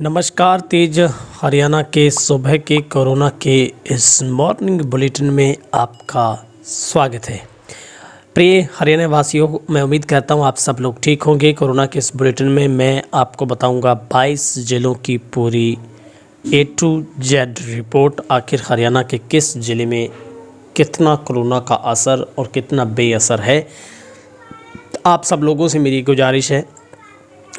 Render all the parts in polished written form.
नमस्कार। तेज हरियाणा के सुबह के कोरोना के इस मॉर्निंग बुलेटिन में आपका स्वागत है। प्रिय हरियाणा वासियों, मैं उम्मीद करता हूं आप सब लोग ठीक होंगे। कोरोना के इस बुलेटिन में मैं आपको बताऊंगा 22 जिलों की पूरी A to Z रिपोर्ट। आखिर हरियाणा के किस ज़िले में कितना कोरोना का असर और कितना बेअसर है। आप सब लोगों से मेरी गुजारिश है,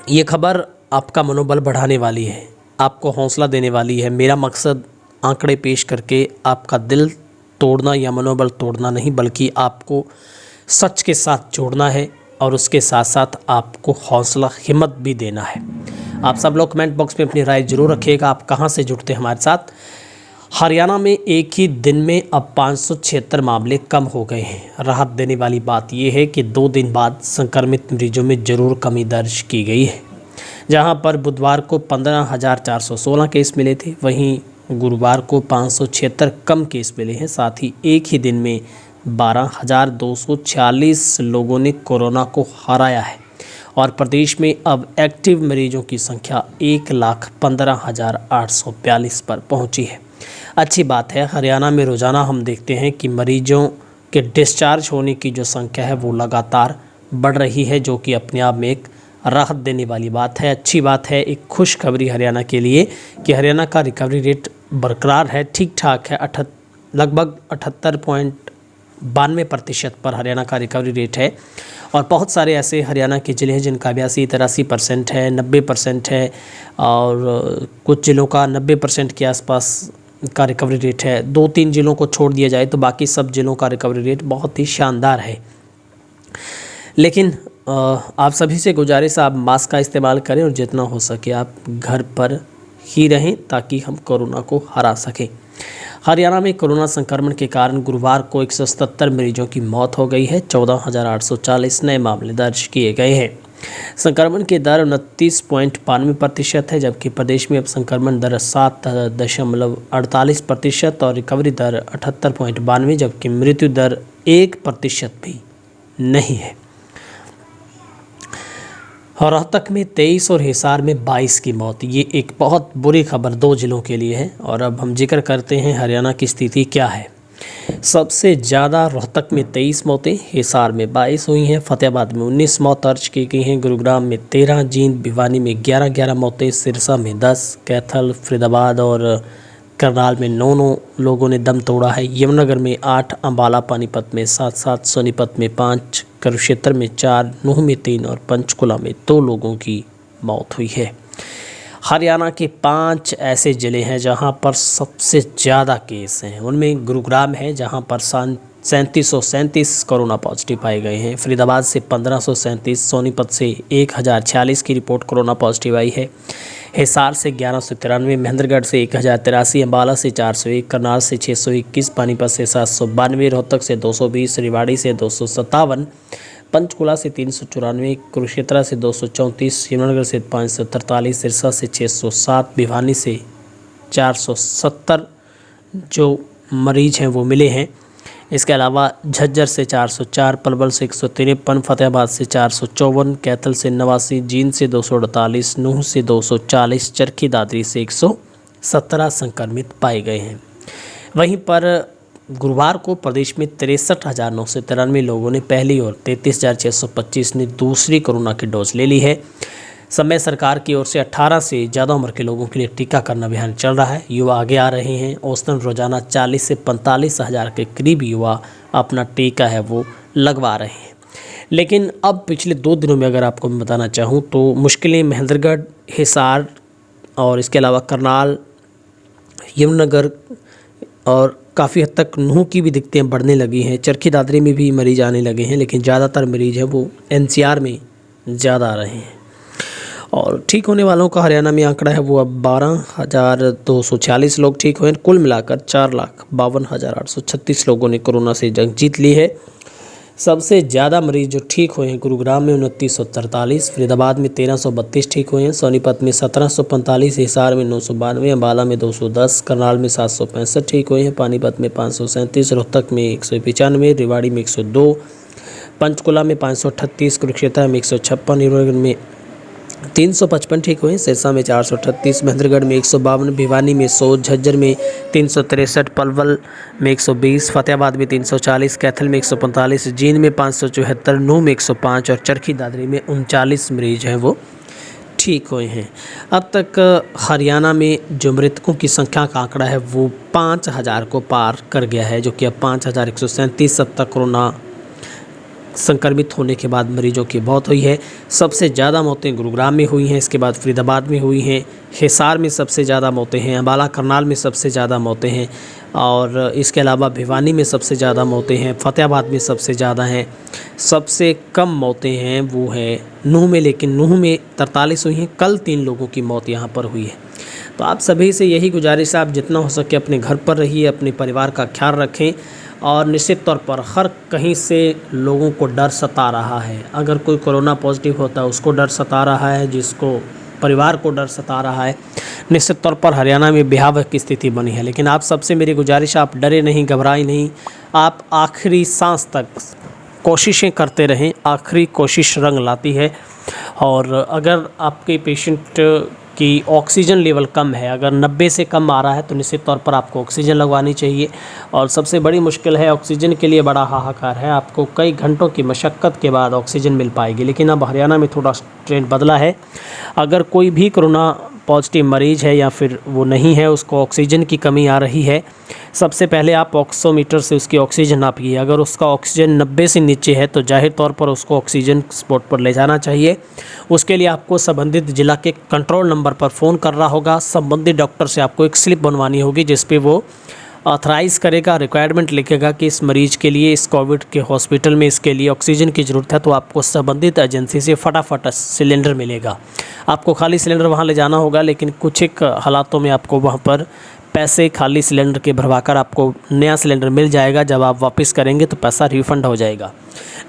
ये खबर आपका मनोबल बढ़ाने वाली है, आपको हौसला देने वाली है। मेरा मकसद आंकड़े पेश करके आपका दिल तोड़ना या मनोबल तोड़ना नहीं, बल्कि आपको सच के साथ जोड़ना है और उसके साथ साथ आपको हौसला हिम्मत भी देना है। आप सब लोग कमेंट बॉक्स में अपनी राय जरूर रखिएगा। आप कहां से जुड़ते हैं हमारे साथ। हरियाणा में एक ही दिन में अब 576 मामले कम हो गए हैं। राहत देने वाली बात यह है कि 2 दिन बाद संक्रमित मरीजों में ज़रूर कमी दर्ज की गई है। जहां पर बुधवार को 15,416 केस मिले थे, वहीं गुरुवार को 576 कम केस मिले हैं। साथ ही एक ही दिन में 12,246 लोगों ने कोरोना को हराया है और प्रदेश में अब एक्टिव मरीजों की संख्या 1,15,842 पर पहुंची है। अच्छी बात है। हरियाणा में रोज़ाना हम देखते हैं कि मरीजों के डिस्चार्ज होने की जो संख्या है वो लगातार बढ़ रही है, जो कि अपने आप में एक राहत देने वाली बात है, अच्छी बात है। एक खुशखबरी हरियाणा के लिए कि हरियाणा का रिकवरी रेट बरकरार है, ठीक ठाक है। लगभग 78.92% पर हरियाणा का रिकवरी रेट है। और बहुत सारे ऐसे हरियाणा के ज़िले हैं जिनका 82-83% है, 90% है, और कुछ ज़िलों का 90% के आसपास का रिकवरी रेट है। 2-3 ज़िलों को छोड़ दिया जाए तो बाकी सब ज़िलों का रिकवरी रेट बहुत ही शानदार है। लेकिन आप सभी से गुजारिश, आप मास्क का इस्तेमाल करें और जितना हो सके आप घर पर ही रहें ताकि हम कोरोना को हरा सकें। हरियाणा में कोरोना संक्रमण के कारण गुरुवार को 177 मरीजों की मौत हो गई है। 14,840 नए मामले दर्ज किए गए हैं। संक्रमण की दर 29.92% है, जबकि प्रदेश में अब संक्रमण दर 7.48% और रिकवरी दर 78.92, जबकि मृत्यु दर 1% भी नहीं है। रोहतक में 23 और हिसार में 22 की मौत, ये एक बहुत बुरी खबर 2 जिलों के लिए है। और अब हम जिक्र करते हैं हरियाणा की स्थिति क्या है। सबसे ज़्यादा रोहतक में 23 मौतें, हिसार में 22 हुई हैं, फतेहाबाद में 19 मौत दर्ज की गई हैं, गुरुग्राम में 13, जींद भिवानी में 11 मौतें, सिरसा में 10, कैथल, फरीदाबाद और करनाल में 9 लोगों ने दम तोड़ा है। यमुनानगर में 8, अम्बाला पानीपत में 7, सोनीपत में 5, कुरुक्षेत्र में 4, नूंह में 3 और पंचकुला में 2 लोगों की मौत हुई है। हरियाणा के 5 ऐसे ज़िले हैं जहां पर सबसे ज़्यादा केस हैं। उनमें गुरुग्राम है जहां पर 3737 कोरोना पॉजिटिव पाए गए हैं। फरीदाबाद से 1537, सोनीपत से 1046 की रिपोर्ट कोरोना पॉजिटिव आई है। हिसार से 1193, महेंद्रगढ़ से 1083, अम्बाला से 401, करनाल से 621, पानीपत से 792, रोहतक से 220, रेवाड़ी से 257, पंचकुला से 394, कुरुक्षेत्र से 234, यमुनानगर से 543, सिरसा से 607, भिवानी से 470 जो मरीज हैं वो मिले हैं। इसके अलावा झज्जर से 404, पलवल से 153, फतेहाबाद से 454, कैथल से 89, जींद से 248, नूंह से 240, चरखी दादरी से 117 संक्रमित पाए गए हैं। वहीं पर गुरुवार को प्रदेश में 63,993 लोगों ने पहली और 33,625 ने दूसरी कोरोना की डोज ले ली है। समय सरकार की ओर से 18 से ज़्यादा उम्र के लोगों के लिए टीकाकरण अभियान चल रहा है। युवा आगे आ रहे हैं। औसतन रोजाना 40 से 45 हज़ार के करीब युवा अपना टीका है वो लगवा रहे हैं। लेकिन अब पिछले 2 दिनों में अगर आपको मैं बताना चाहूँ तो मुश्किलें महेंद्रगढ़, हिसार और इसके अलावा करनाल, यमुनानगर और काफ़ी हद तक नूंह की भी दिक्कतें बढ़ने लगी हैं। चरखी दादरी में भी मरीज आने लगे हैं, लेकिन ज़्यादातर मरीज हैं वो NCR में ज़्यादा आ रहे हैं। और ठीक होने वालों का हरियाणा में आंकड़ा है वो अब 12,246 लोग ठीक हुए। कुल मिलाकर 4,52,836 लोगों ने कोरोना से जंग जीत ली है। सबसे ज़्यादा मरीज जो ठीक हुए हैं गुरुग्राम में 2943, फरीदाबाद में 1332 ठीक हुए हैं, सोनीपत में 1745, हिसार में 992, अम्बाला में 210, करनाल में 765 ठीक हुए हैं, पानीपत में 537, रोहतक में 195, रेवाड़ी में 102, पंचकुला में 538, कुरुक्षेत्र में 156, यमुनानगर में 355 ठीक हुए। सिरसा में 438, महेंद्रगढ़ में 152, भिवानी में 100, झज्जर में 363, पलवल में 120, फतेहाबाद में 340, कैथल में 145, जींद में 574, नूंह में 105 और चरखी दादरी में 39 मरीज हैं वो ठीक हुए हैं। अब तक हरियाणा में जो मृतकों की संख्या का आंकड़ा है वो 5000 को पार कर गया है, जो कि अब 5137 अब तक कोरोना संक्रमित होने के बाद मरीजों की मौत हुई है। सबसे ज़्यादा मौतें गुरुग्राम में हुई हैं, इसके बाद फरीदाबाद में हुई हैं, हिसार में सबसे ज़्यादा मौतें हैं, अम्बाला करनाल में सबसे ज़्यादा मौतें हैं और इसके अलावा भिवानी में सबसे ज़्यादा मौतें हैं, फतेहाबाद में सबसे ज़्यादा हैं। सबसे कम मौतें हैं वो है नूंह में, लेकिन नूंह में 43 हुई हैं। कल 3 लोगों की मौत यहाँ पर हुई है। तो आप सभी से यही गुजारिश है, आप जितना हो सके अपने घर पर रहिए, अपने परिवार का ख्याल रखें और निश्चित तौर पर हर कहीं से लोगों को डर सता रहा है। अगर कोई कोरोना पॉजिटिव होता है उसको डर सता रहा है, जिसको परिवार को डर सता रहा है। निश्चित तौर पर हरियाणा में भयावह की स्थिति बनी है, लेकिन आप सबसे मेरी गुजारिश, आप डरे नहीं, घबराएं नहीं, आप आखिरी सांस तक कोशिशें करते रहें। आखिरी कोशिश रंग लाती है। और अगर आपके पेशेंट की ऑक्सीजन लेवल कम है, अगर 90 से कम आ रहा है तो निश्चित तौर पर आपको ऑक्सीजन लगवानी चाहिए। और सबसे बड़ी मुश्किल है, ऑक्सीजन के लिए बड़ा हाहाकार है। आपको कई घंटों की मशक्क़त के बाद ऑक्सीजन मिल पाएगी, लेकिन अब हरियाणा में थोड़ा ट्रेंड बदला है। अगर कोई भी कोरोना पॉजिटिव मरीज़ है या फिर वो नहीं है, उसको ऑक्सीजन की कमी आ रही है, सबसे पहले आप ऑक्सीमीटर से उसकी ऑक्सीजन नापिए। अगर उसका ऑक्सीजन 90 से नीचे है तो जाहिर तौर पर उसको ऑक्सीजन स्पॉट पर ले जाना चाहिए। उसके लिए आपको संबंधित जिला के कंट्रोल नंबर पर फ़ोन करना होगा। संबंधित डॉक्टर से आपको एक स्लिप बनवानी होगी जिस पे वो ऑथराइज़ करेगा, रिक्वायरमेंट लिखेगा कि इस मरीज़ के लिए, इस कोविड के हॉस्पिटल में इसके लिए ऑक्सीजन की ज़रूरत है, तो आपको संबंधित एजेंसी से फटाफट सिलेंडर मिलेगा। आपको खाली सिलेंडर वहाँ ले जाना होगा, लेकिन कुछ एक हालातों में आपको वहाँ पर पैसे खाली सिलेंडर के भरवाकर आपको नया सिलेंडर मिल जाएगा। जब आप वापस करेंगे तो पैसा रिफ़ंड हो जाएगा।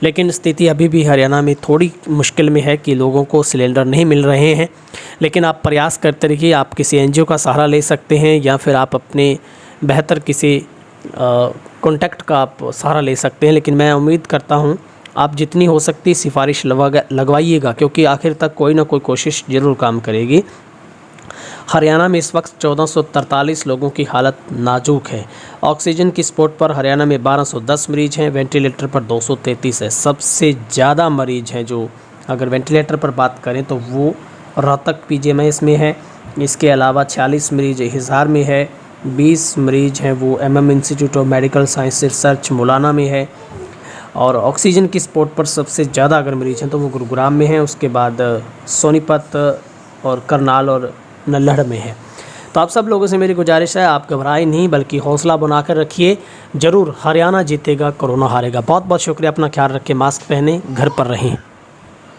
लेकिन स्थिति अभी भी हरियाणा में थोड़ी मुश्किल में है कि लोगों को सिलेंडर नहीं मिल रहे हैं, लेकिन आप प्रयास करते रहिए। आप किसी एनजीओ का सहारा ले सकते हैं या फिर आप अपने बेहतर किसी कॉन्टैक्ट का आप सहारा ले सकते हैं। लेकिन मैं उम्मीद करता हूं आप जितनी हो सकती सिफारिश लगवाइएगा, क्योंकि आखिर तक कोई ना कोई कोशिश ज़रूर काम करेगी। हरियाणा में इस वक्त 1443 लोगों की हालत नाजुक है। ऑक्सीजन की सपोर्ट पर हरियाणा में 1210 मरीज हैं, वेंटिलेटर पर 233 है। सबसे ज़्यादा मरीज हैं जो अगर वेंटिलेटर पर बात करें तो वो रोहतक पीजीएमएस में है। इसके अलावा 46 मरीज हिसार में है, 20 मरीज हैं वो MM institute of medical science research Mullana में है। और ऑक्सीजन की सपोर्ट पर सबसे ज़्यादा अगर मरीज हैं तो वो गुरुग्राम में हैं, उसके बाद सोनीपत और करनाल और नल्हड़ में है। तो आप सब लोगों से मेरी गुजारिश है, आप घबराएं नहीं बल्कि हौसला बनाकर रखिए। ज़रूर हरियाणा जीतेगा, कोरोना हारेगा। बहुत बहुत शुक्रिया। अपना ख्याल रखें, मास्क पहने, घर पर रहें।